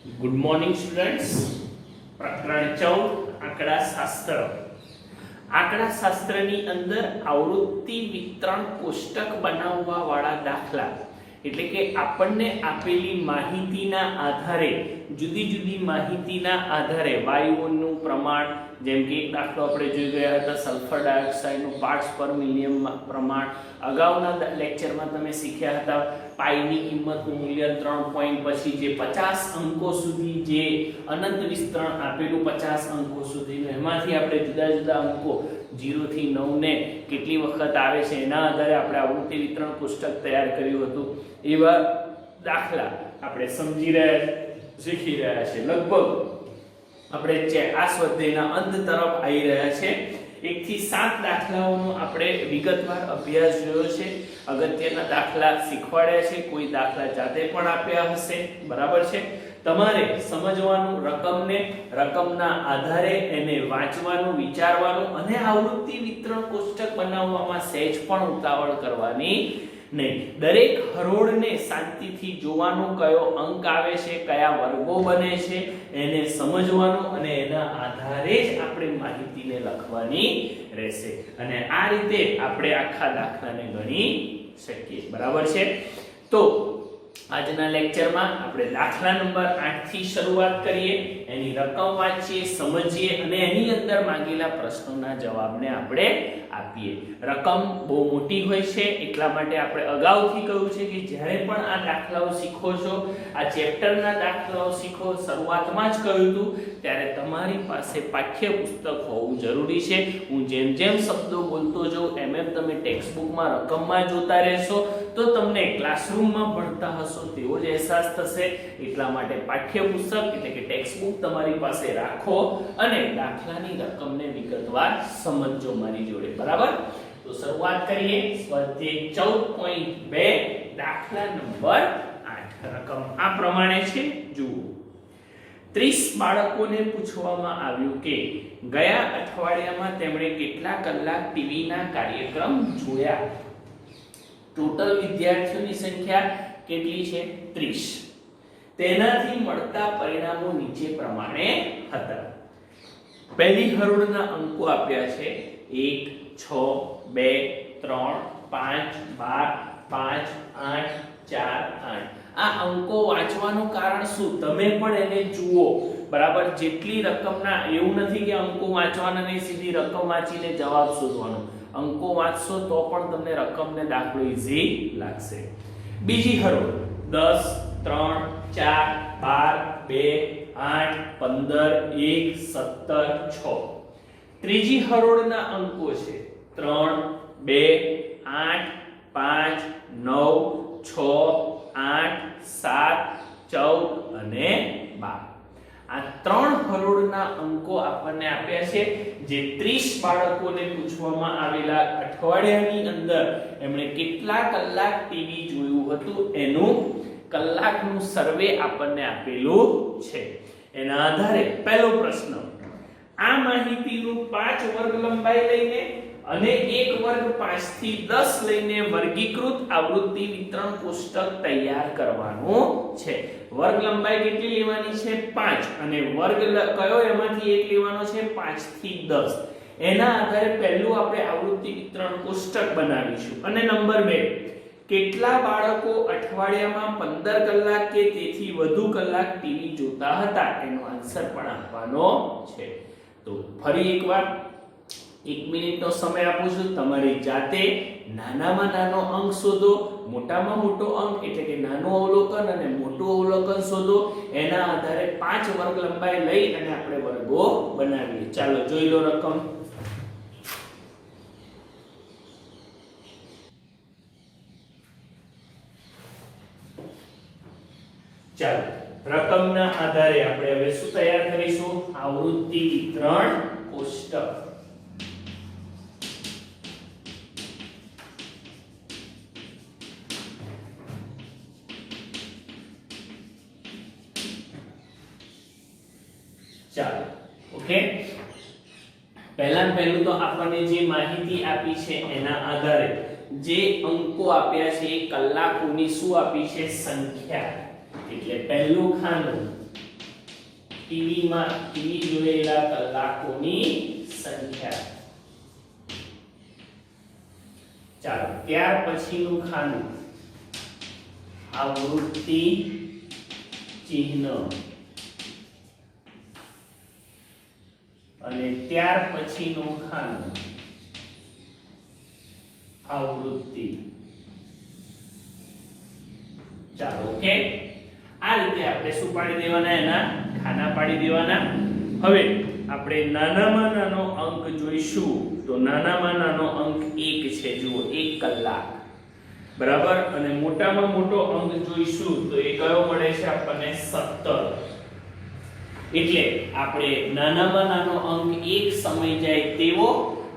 Good morning students. પ્રકરણ 14 આંકડાશાસ્ત્ર. આંકડાશાસ્ત્રની અંદર આવૃત્તિ વિતરણ કોષ્ટક બનાવવા વાળા દાખલા એટલે કે આપણને આપેલી માહિતીના આધારે જુદી જુદી માહિતીના આધારે વાયુઓનું પ્રમાણ, જેમ કે એક દાખલો આપણે જોઈ ગયા હતા સલ્ફર ડાયોક્સાઇડનું પાર્ટ્સ પર મિલિયન પ્રમાણ. અગાઉના લેક્ચરમાં તમે શીખ્યા હતા પાઈની કિંમતનું મૂલ્ય 3 પોઈન્ટ પછી જે 50 અંકો સુધી જે અનંત વિસ્તરણ આપેલું 50 અંકો સુધીનું, એમાંથી આપણે જુદા જુદા અંકો 0 થી 9 ને કેટલી વખત આવે છે એના આધારે આપણે આવૃત્તિ વિતરણ કોષ્ટક તૈયાર કર્યું હતું. એવા દાખલા આપણે સમજી રહ્યા શીખી રહ્યા છે. લગભગ આપણે આ સ્વાધ્યાયના અંત તરફ આવી રહ્યા છે. 1 થી 7 દાખલાઓનો આપણે વિગતવાર અભ્યાસ જોયો છે. અગત્યના દાખલા શીખવાડ્યા છે, કોઈ દાખલા જાતે પણ આપ્યા હશે. બરાબર છે. તમારે સમજવાનું, રકમના આધારે એને વાંચવાનું, વિચારવાનું અને આવૃત્તિ વિતરણ કોષ્ટક બનાવવામાં સહેજ પણ ઉતાવળ કરવાની નહીં. દરેક હરોળને શાંતિથી જોવાનું, કયો અંક આવે છે, કયા વર્ગો બને છે એને સમજવાનું અને એના આધારે જ આપણે માહિતીને લખવાની રહેશે. અને આ રીતે આપણે આખા દાખલાને ગણી શકીએ. બરાબર છે. તો આજના લેક્ચરમાં આપણે દાખલા નંબર 8 થી શરૂઆત કરીએ. એની રકમ વાંચીએ, સમજીએ અને એની અંદર માંગેલા પ્રશ્નોના જવાબને આપણે આપીએ. રકમ બહુ મોટી હોય છે, એટલા માટે આપણે અગાઉથી કહ્યું છે કે જ્યારે પણ આ દાખલાઓ શીખો છો, આ ચેપ્ટરના દાખલાઓ શીખો, શરૂઆતમાં જ કહ્યું હતું ત્યારે તમારી પાસે પાઠ્યપુસ્તક હોવું જરૂરી છે. હું જેમ જેમ શબ્દો બોલતો જાઉં એમ એમ તમે ટેક્સ્ટબુકમાં રકમમાં જોતા રહેશો તો તમને ક્લાસરૂમમાં ભણતા હશો તેવો જ અહેસાસ થશે. એટલા માટે પાઠ્યપુસ્તક એટલે કે ટેક્સ્ટબુક તમારી પાસે રાખો અને દાખલાની રકમને વિગતવાર સમજો મારી જોડે. બરાબર. તો શરૂઆત કરીએ. સ્વાધ્યાય 14.2 દાખલા નંબર 8. રકમ આ પ્રમાણે છે, જુઓ. 30 બાળકોને પૂછવામાં આવ્યું કે ગયા અઠવાડિયામાં તેમણે કેટલા કલાક ટીવીના કાર્યક્રમ જોયા. ટોટલ વિદ્યાર્થીઓની સંખ્યા કેટલી છે? 30. તેનાથી મળતા પરિણામો નીચે પ્રમાણે હતા. પહેલી હરોળના અંકો આપ્યા છે 1 6 2 3 5 12 5 8 4 8. આ અંકો વાંચવાનું કારણ શું? તમે પણ એને જુઓ. બરાબર. જેટલી રકમના, એવું નથી કે અંકો વાંચવાના નહીં, સીધી રકમ વાંચીને જવાબ શોધવાનો. અંકો વાંચશો તો પણ તમને રકમને દાખલો ઈઝી લાગશે. બીજી હરોળ 10 3 4 12 2 8 15 1 17 6. ત્રીજી હરોળના અંકો છે 3 2 8 5 9 6 8 7 14 અને 12. આ ત્રણ હરોળના અંકો આપણને આપ્યા છે. જે 30 બાળકોને પૂછવામાં આવેલા અઠવાડિયાની અંદર એમણે કેટલા કલાક ટીવી જોયું હતું એનું કલાકનું સર્વે આપણને આપેલું છે. એના આધારે પહેલો પ્રશ્ન, આ માહિતીનું 5 વર્ગ લંબાઈ લઈને અને 1 વર્ગ 5 થી 10 લઈને વર્ગીકૃત આવૃત્તિ વિતરણ કોષ્ટક તૈયાર કરવાનું છે. વર્ગ લંબાઈ કેટલી લેવાની છે? 5 અને વર્ગ કયો એમાંથી એક લેવાનો છે? 5 થી 10. એના આધારે પહેલું આપણે આવૃત્તિ વિતરણ કોષ્ટક બનાવીશું. અને નંબર 2, કેટલા બાળકો અઠવાડિયામાં 15 કલાક કે તેથી વધુ કલાક ટીવી જોતા હતા એનો આન્સર પણ આપવાનો છે. તો ફરી એકવાર 1 મિનિટનો સમય આપું છું. તમારી જાતે નાનામાં નાનો અંક શોધો, મોટામાં મોટો અંક એટલે કે નાનું અવલોકન અને મોટું અવલોકન શોધો. એના આધારે 5 વર્ગ લંબાઈ લઈ અને આપણે વર્ગો બનાવીએ. ચાલો જોઈ લો રકમ. ચાલો રકમના આધારે આપણે હવે શું તૈયાર કરીશું? આવૃત્તિ વિતરણ કોષ્ટક. ચાલો ઓકે. પહેલું તો આપણને જે માહિતી આપી છે એના આધારે જે અંકો આપ્યા છે એ કલાકોની શું આપી છે? સંખ્યા. એટલે પહેલું ખાનું ટીવી જોયેલા કલાકોની સંખ્યા. ચાલો, ત્યાર પછીનું ખાનું આવૃત્તિ ચિહ્ન, અને ત્યાર પછીનું ખાનું આવૃત્તિ. ચાલો, ઓકે. આ રીતે આપણે શું પાડી દેવાના, એના ખાના પાડી દેવાના. હવે આપણે નાનામાં નાનો અંક જોઈશું. તો નાનામાં નાનો અંક 1 છે. જુઓ, 1 કલાક, બરાબર. અને મોટામાં મોટો અંક જોઈશું તો એ કયો મળે છે આપણને? 17. એટલે આપણે નાનામાં નાનો અંક 1 સમય જાય તેવો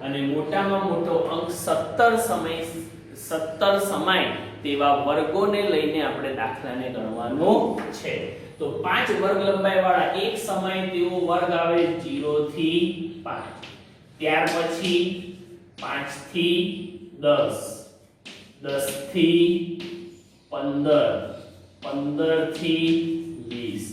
અને મોટામાં મોટો અંક 17 સમય તેવા વર્ગોને લઈને આપણે દાખલાને ગણવાનો છે. તો 5 વર્ગ લંબાઈ વાળા એક સમય તેવો વર્ગ આવે 0 થી 5. ત્યાર પછી 5 થી 10, 10 થી 15, 15 થી 20.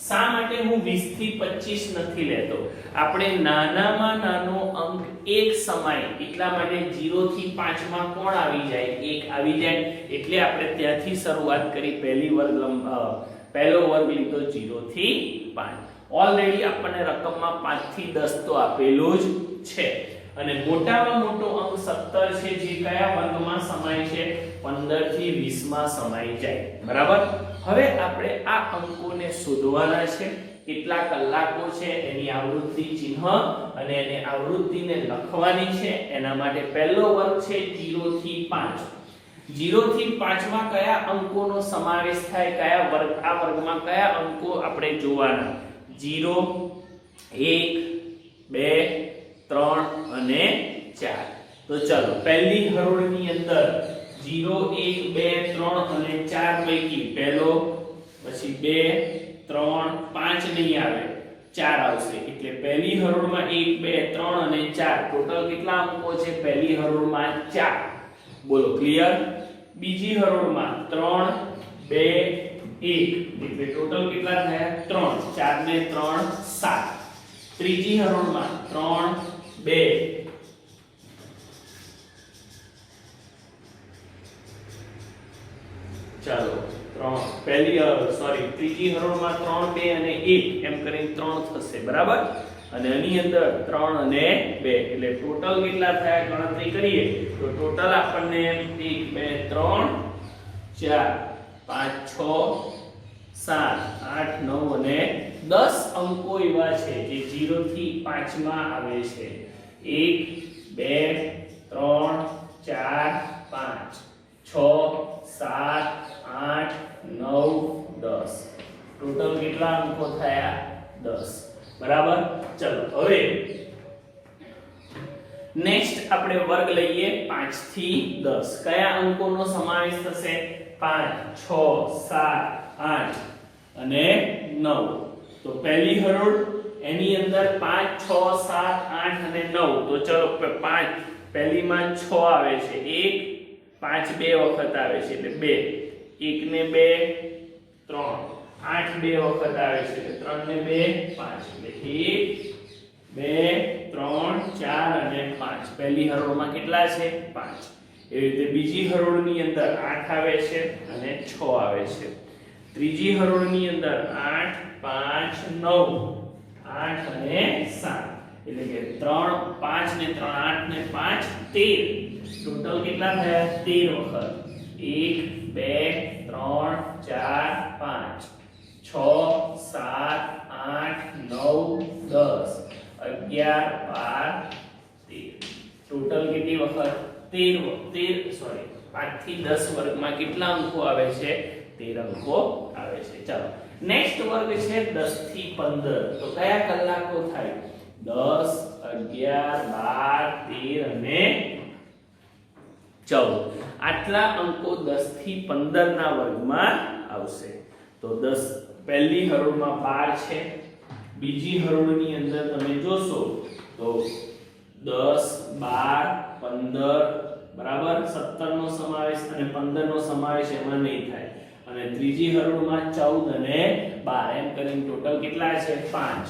શા માટે હું 20 થી 25 નથી લેતો? આપણે નાનામાં નાનો અંક 1 સમય, એટલા માટે 0 થી 5 માં કોણ આવી જાય? 1 આવી જાય. એટલે આપણે ત્યાંથી શરૂઆત કરી. પહેલો વર્ગ લીધો 0 થી 5. ઓલરેડી આપણને રકમમાં 5 થી 10 તો આપેલું જ છે. અને મોટામાં મોટો અંક 17 છે, જે કયા વર્ગમાં સમાય છે? 15 થી 20 માં સમાઈ જાય, બરાબર. હવે આપણે આ અંકોને શોધવાના છે. કેટલા કલાકો છે, એની આવૃત્તિ ચિહ્ન અને એને આવૃત્તિને લખવાની છે. એના માટે પહેલો વર્ગ છે 0 થી 5. 0 થી 5 માં કયા અંકોનો સમાવેશ થાય? કયા વર્ગ? આ વર્ગમાં કયા અંકો આપણે જોવાના? 0, 1, 2, 3 અને 4. તો ચલો, પહેલી હરોળની અંદર 0, 1, 2, 3 અને 4 પૈકી પહેલો, પછી 2, 3, 5 નહીં આવે, 4 આવશે. એટલે પહેલી હરોળમાં 1, 2, 3 અને 4. ટોટલ કેટલા અંકો છે પહેલી હરોળમાં? 4. બોલો, ક્લિયર? બીજી હરોળમાં 3, 2, 1. એટલે ટોટલ કેટલા થયા? 3. 4 ને 3 7. ત્રીજી હરોળમાં 3, 2, ચાલો 3 ત્રીજી હરોળમાં 3, 2 અને 1 એમ કરીને 3 થશે, બરાબર. અને આની અંદર 3 અને 2 એટલે ટોટલ કેટલા થયા ગણતરી કરીએ તો ટોટલ આપણને 1, 2, 3, 4, 5, 6, 7, 8, 9 અને 10 અંકો એવા છે જે 0 થી 5 માં આવે છે. 1, 2, 3, 4, 5, 6, 7, 8, 9, 10. ટોટલ કેટલા અંકો થયા? 10, બરાબર. ચલો, હવે નેક્સ્ટ આપણે વર્ગ લઈએ 5 થી 10. કયા અંકોનો સમાવેશ થશે? 5, 6, 7, 8 અને 9. તો પહેલી હરોળ, એની અંદર 5, 6, 7, 8 અને 9. તો ચલો, 5 પહેલીમાં 6 આવે છે, 1, 5 બે વખત આવે છે એટલે 2, 1 ને 2, 3, 8 બે વખત આવે છે એટલે 3 ને 2, 5. એટલે 1, 2, 3, 4 અને 5. પહેલી હરોળમાં કેટલા છે? 5. એવી રીતે બીજી હરોળની અંદર 8 આવે છે અને 6 આવે છે. ત્રીજી હરોળની અંદર 8, 5, 9, 8 અને 7. એટલે કે 3, 5 ને 3, 8 ને 5, 13. ટોટલ કેટલા થયા? 13 વખત. 1, 2, 3, 4, 5, 6, 7, 8, 9, 10, 11, 12, 13. ટોટલ કેટલી વખત? 5 થી 10 વર્ગમાં કેટલા અંકો આવે છે? 13 અંકો આવે છે. ચાલો, નેક્સ્ટ વર્ગ છે 10 થી 15. તો કયા કલાકો થાય? 10, 11, 12, 13 અને 14. આટલા અંકો 10 થી 15 ના વર્ગમાં આવશે. તો 10 પહેલી હરોળમાં 12 છે. બીજી હરોળની અંદર તમે જોશો તો 10, 12, 15, બરાબર. 17 નો સમાવેશ અને 15 નો સમાવેશ એમાં નહીં થાય. અને અને ત્રીજી હરોળમાં 14 અને 12 એમ કરીને ટોટલ કેટલા છે 5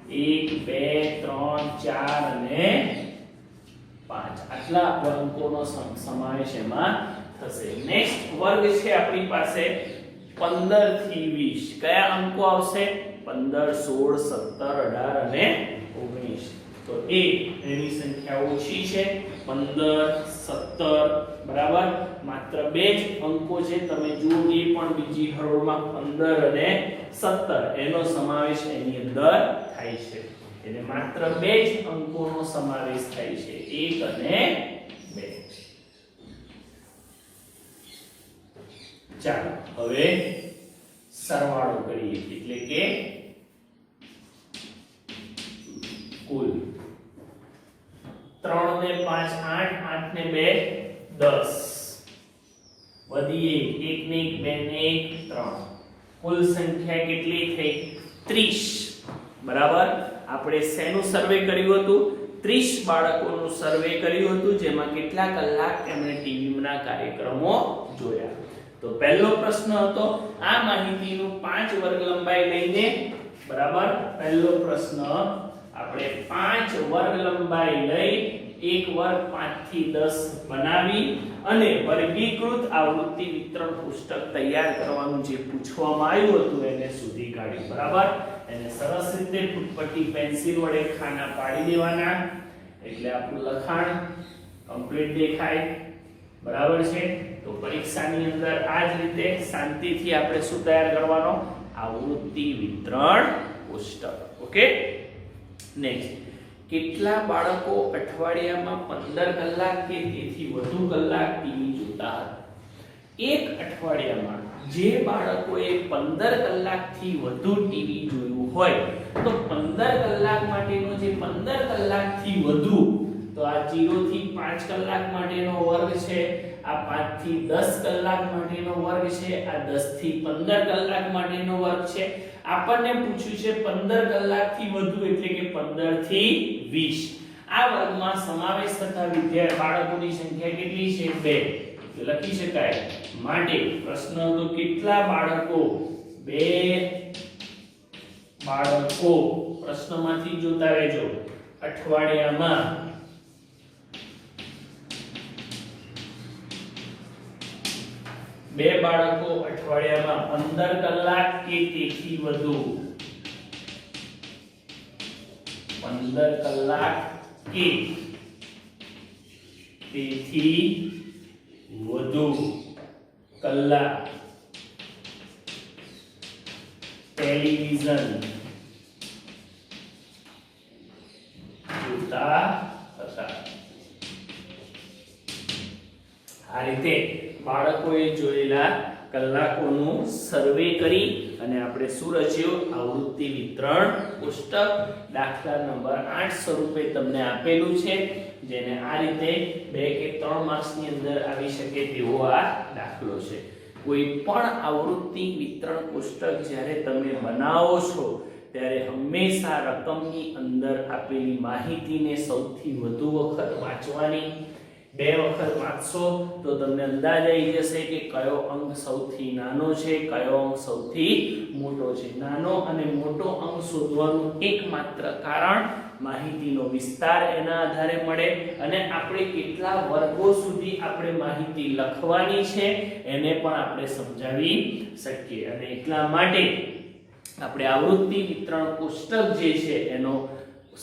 1 2 3 4 અને 5 આટલા અંકોનો સમાવેશ એમાં થશે નેક્સ્ટ વર્ગ છે આપણી પાસે 15 થી 20 કયા અંકો આવશે 15 16 17 18 અને 19 તો એની સંખ્યા ઓછી છે 15 17 બરાબર માત્ર બે જ અંકો છે તમે જુઓ એ પણ બીજી હરોળમાં 15 અને 17 એનો સમાવેશ એની અંદર થાય છે એટલે માત્ર બે જ અંકોનો સમાવેશ થાય છે 1 અને 2 ચાલો હવે સરવાળો કરીએ એટલે કે કુલ 3 ને 5 8 8 ને 2 10 વધી 1 ને 1 2 ને 1 3 કુલ સંખ્યા કેટલી થઈ 30 બરાબર આપણે શેનું સર્વે કર્યું હતું 30 બાળકોનું સર્વે કર્યું હતું જેમાં કેટલા કલાક તેમણે ટીવીના કાર્યક્રમો જોયા તો પહેલો પ્રશ્ન હતો આ માહિતીનું 5 વર્ગ લંબાઈ લઈને બરાબર પહેલો પ્રશ્ન આપણે 5 વર્ગ લંબાઈ લઈ એક વર્ગ 5 થી 10 બનાવી અને વર્ગીકૃત આવૃત્તિ વિતરણ પુસ્તક તૈયાર કરવાનું જે પૂછવામાં આવ્યું હતું એને શોધી કાઢ્યું બરાબર એને સરસ રીતે ફૂટપટ્ટી પેન્સિલ વડે ખાના પાડી દેવાના એટલે આપણું લખાણ કમ્પ્લીટ દેખાય બરાબર છે તો પરીક્ષાની અંદર આ જ રીતે શાંતિથી આપણે શું તૈયાર કરવાનો આવૃત્તિ વિતરણ પુસ્તક ઓકે નેક્સ્ટ કેટલા બાળકો અઠવાડિયામાં 15 કલાક કે તેથી વધુ કલાક ટીવી જોતા હતા એક અઠવાડિયામાં જે બાળકોએ 15 કલાકથી વધુ ટીવી જોયું હોય તો 15 કલાક માટેનો જે 15 કલાકથી વધુ તો આ 0 થી 5 કલાક માટેનો વર્ગ છે આ 5 થી 10 કલાક માટેનો વર્ગ છે આ 10 થી 15 કલાક માટેનો વર્ગ છે આપણને પૂછ્યું છે 15 કલાકથી વધુ એટલે કે 15 થી 20 આ વર્ગમાં સમાવેશ થતા વિદ્યાર્થી બાળકોની સંખ્યા કેટલી છે 2 તો લખી શકાય માટે પ્રશ્ન તો કેટલા બાળકો 2 બાળકો પ્રશ્નમાંથી જોતા રહેજો અઠવાડિયામાં બે બાળકો અઠવાડિયામાં 15 કલાક કે તેથી વધુ 15 કલાક કે તેથી વધુ કલાક ટેલિવિઝન જોતા હતા આ રીતે બાળકોએ જોયેલા કલાકોનું સર્વે કરી અને આપણે શું રચ્યું આવૃત્તિ વિતરણ પુસ્તક દાખલા નંબર 8 સ્વરૂપે તમને આપેલું છે જેને આ રીતે 2 કે 3 માર્ક્સની અંદર આવી શકે તેવો આ દાખલો છે કોઈ પણ આવૃત્તિ વિતરણ પુસ્તક જ્યારે તમે બનાવો છો ત્યારે હંમેશા રકમની અંદર આપેલી માહિતીને સૌથી વધુ વખત વાંચવાની 2 વખત વાંચશો તો તમને અંદાજ આવી જશે કે કયો અંક સૌથી નાનો છે કયો અંક સૌથી મોટો છે નાનો અને મોટો અંક શોધવાનું એકમાત્ર કારણ માહિતીનો વિસ્તાર એના આધારે મળે અને આપણે કેટલા વર્ગો સુધી આપણે માહિતી લખવાની છે એને પણ આપણે સમજાવી શકીએ અને એટલા માટે આપણે આવૃત્તિ વિતરણ પુસ્તક જે છે એનો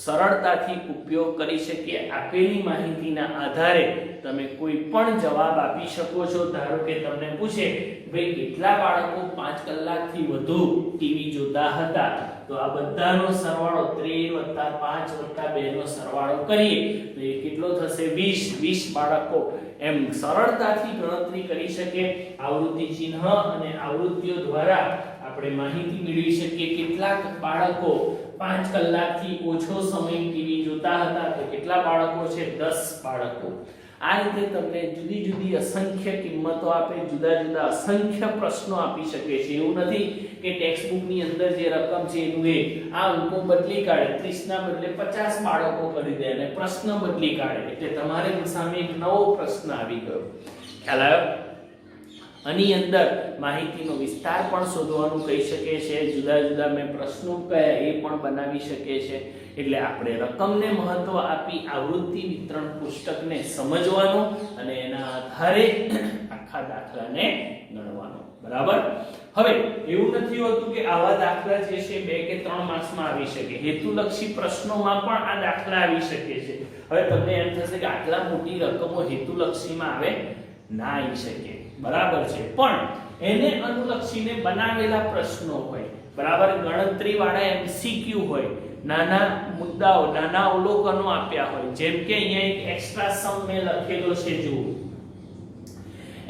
સરળતાથી ઉપયોગ કરી શકીએ આપેલી માહિતીના આધારે તમે કોઈ પણ જવાબ આપી શકો છો ધારો કે તમને પૂછે ભાઈ કેટલા બાળકો 5 કલાકથી વધુ ટીવી જોતા હતા તો આ બધાનો સરવાળો 13 5 2 નો સરવાળો કરીએ તો એ કેટલો થશે 20 બાળકો એમ સરળતાથી ગણતરી કરી શકે આવૃત્તિ ચિહ્ન અને આવૃત્તિઓ દ્વારા આપણે માહિતી મેળવી શકીએ કેટલાક બાળકો 5 કલાકથી ઓછો સમય ટીવી જોતા હતા તો કેટલા બાળકો છે 10 બાળકો આ રીતે તમને જુદી જુદી અસંખ્ય કિંમતો આપે જુદા જુદા અસંખ્ય પ્રશ્નો આપી શકે છે એવું નથી કે ટેક્સ્ટ બુક ની અંદર જે રકમ છે એનું એ આ અંકો બદલી કાઢે 30 ના બદલે 50 બાળકો કરી દે અને પ્રશ્ન બદલી કાઢે એટલે તમારે સામે એક નવો પ્રશ્ન આવી ગયો ખ્યાલ આવ્યો આની અંદર માહિતીનો વિસ્તાર પણ શોધવાનું કહી શકે છે, જુદા જુદા મેં પ્રશ્નો કયા એ પણ બનાવી શકે છે. એટલે આપણે રકમને મહત્વ આપી આવૃત્તિ વિતરણ પુસ્તકને સમજવાનું અને એના આધારે આખા દાખલાને ગણવાનો. બરાબર. હવે એવું નથી હોતું કે આવા દાખલા જે છે 2 કે 3 માર્ક્સમાં આવી શકે. હેતુલક્ષી પ્રશ્નોમાં પણ આ દાખલા આવી શકે છે. હવે તમને એમ થશે કે આટલા મોટી રકમો હેતુલક્ષીમાં આવે, ના આવી શકે. બરાબર છે. પણ એને અનુલક્ષીને બનાવેલા પ્રશ્નો હોય, બરાબર, ગણતરી વાળા MCQ હોય, નાના મુદ્દાઓ, નાના અવલોકનો આપ્યા હોય. જેમ કે અહીંયા એક એક્સ્ટ્રા સમ મેં લખેલો છે, જુઓ.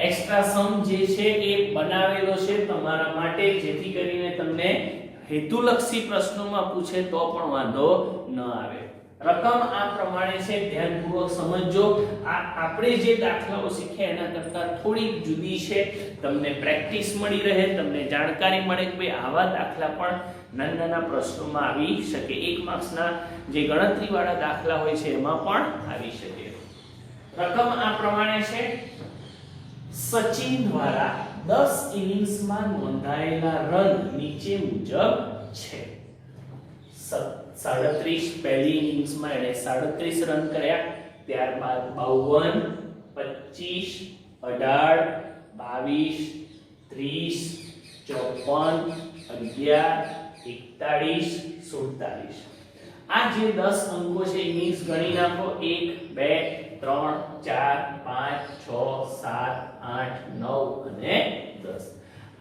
એક્સ્ટ્રા સમ જે છે એ બનાવેલો છે તમારા માટે, જેથી કરીને તમને હેતુલક્ષી પ્રશ્નોમાં પૂછે તો પણ વાંધો ન આવે. રકમ આ પ્રમાણે છે, ધ્યાનપૂર્વક સમજજો. આપણે જે દાખલાઓ શીખ્યા એના કરતાં થોડી જુદી છે. તમને પ્રેક્ટિસ મળી રહે, તમને જાણકારી મળે કે ભાઈ આવા દાખલા પણ નાના નાના પ્રશ્નોમાં આવી શકે. 1 માર્ક્સના જે ગણતરી વાળા દાખલા હોય છે એમાં પણ આવી શકે. રકમ આ પ્રમાણે છે. સચિન દ્વારા 10 ઇનિંગ્સમાં નોંધાયેલા રન નીચે મુજબ છે. 37 પહેલી ઇનિંગ્સમાં એણે 37 રન કર્યા. ત્યારબાદ 52, 25, 18, 22, 30, 54, 11, 41, 47. આ જે 10 અંકો છે ઇનિંગ્સ ગણી નાખો. 1, 2, 3, 4, 5, 6, 7, 8, 9 અને 10.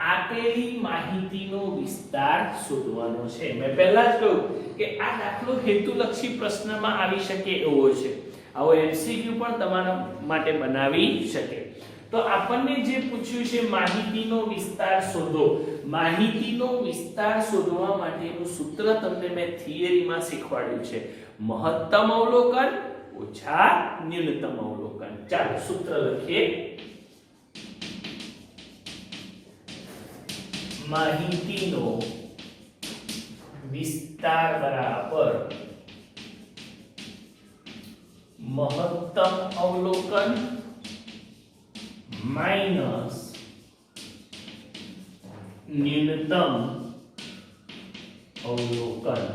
આપેલી માહિતીનો વિસ્તાર શોધવાનો છે. મેં પહેલા જ કહ્યું કે આ દાખલો હેતુલક્ષી પ્રશ્નમાં આવી શકે એવો છે. આવો MCQ પણ તમારા માટે બનાવી શકે. તો આપણને જે પૂછ્યું છે માહિતીનો વિસ્તાર શોધો. માહિતીનો વિસ્તાર શોધવા માટેનું સૂત્ર તમને મેં થિયરીમાં શીખવાડ્યું છે. મહત્તમ અવલોકન ઓછા ન્યૂનતમ અવલોકન. ચાલો સૂત્ર લખીએ. માહિતીનો વિસ્તાર બરાબર મહત્તમ અવલોકન માઈનસ ન્યૂનતમ અવલોકન.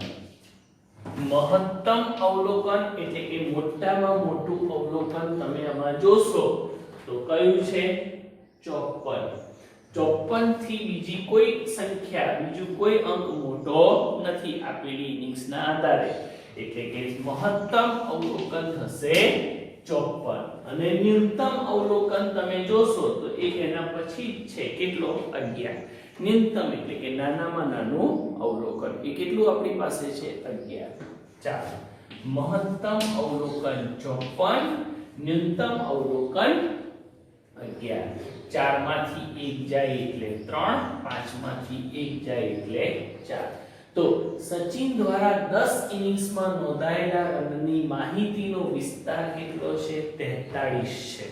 મહત્તમ અવલોકન એટલે કે મોટામાં મોટું અવલોકન તમે આમાં જોશો તો કયું છે? 54. 54 થી બીજી કોઈ સંખ્યા, બીજું કોઈ અંક મોટો નથી આપેલી ઇનિંગ્સના આધારે. એટલે કે મહત્તમ અવલોકન થશે 54 અને ન્યૂનતમ અવલોકન તમે જોશો તો એક એના પછી છે કેટલો? 11. ન્યૂનતમ એટલે કે નાનામાં નાનું અવલોકન એ કેટલું આપણી પાસે છે? 11. ચાલો, મહત્તમ અવલોકન 54, ન્યૂનતમ અવલોકન 11. 4 માંથી 1 જાય એટલે 3, 5 માંથી 1 જાય એટલે 4. તો સચિન દ્વારા 10 ઇનિંગ્સમાં નોંધાયેલા રનની માહિતીનો વિસ્તાર કેટલો છે? 43 છે.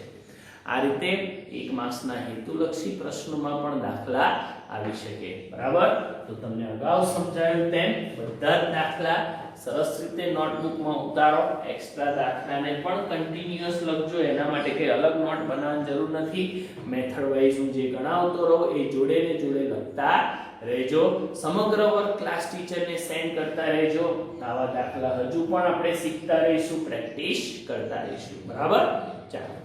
આ રીતે 1 માર્ક્સના હેતુલક્ષી પ્રશ્નોમાં પણ દાખલા આવી શકે. બરાબર. તો તમને અગાઉ સમજાવ્યું તેમ બધા જ દાખલા સરસ રીતે નોટબુકમાં ઉતારો. એક્સ્ટ્રા દાખલાને પણ કન્ટિન્યુઅસ લખજો. એના માટે કે અલગ નોટ બનાવવાની જરૂર નથી. મેથડ વાઇઝ હું જે ગણાવતો રહો એ જોડે ને જોડે લખતા રહેજો. સમગ્ર વર્ગ ક્લાસ ટીચરને સેન્ડ કરતા રહેજો. આવા દાખલા હજુ પણ આપણે શીખતા રહીશું, પ્રેક્ટિસ કરતા રહીશું. બરાબર. ચાલો.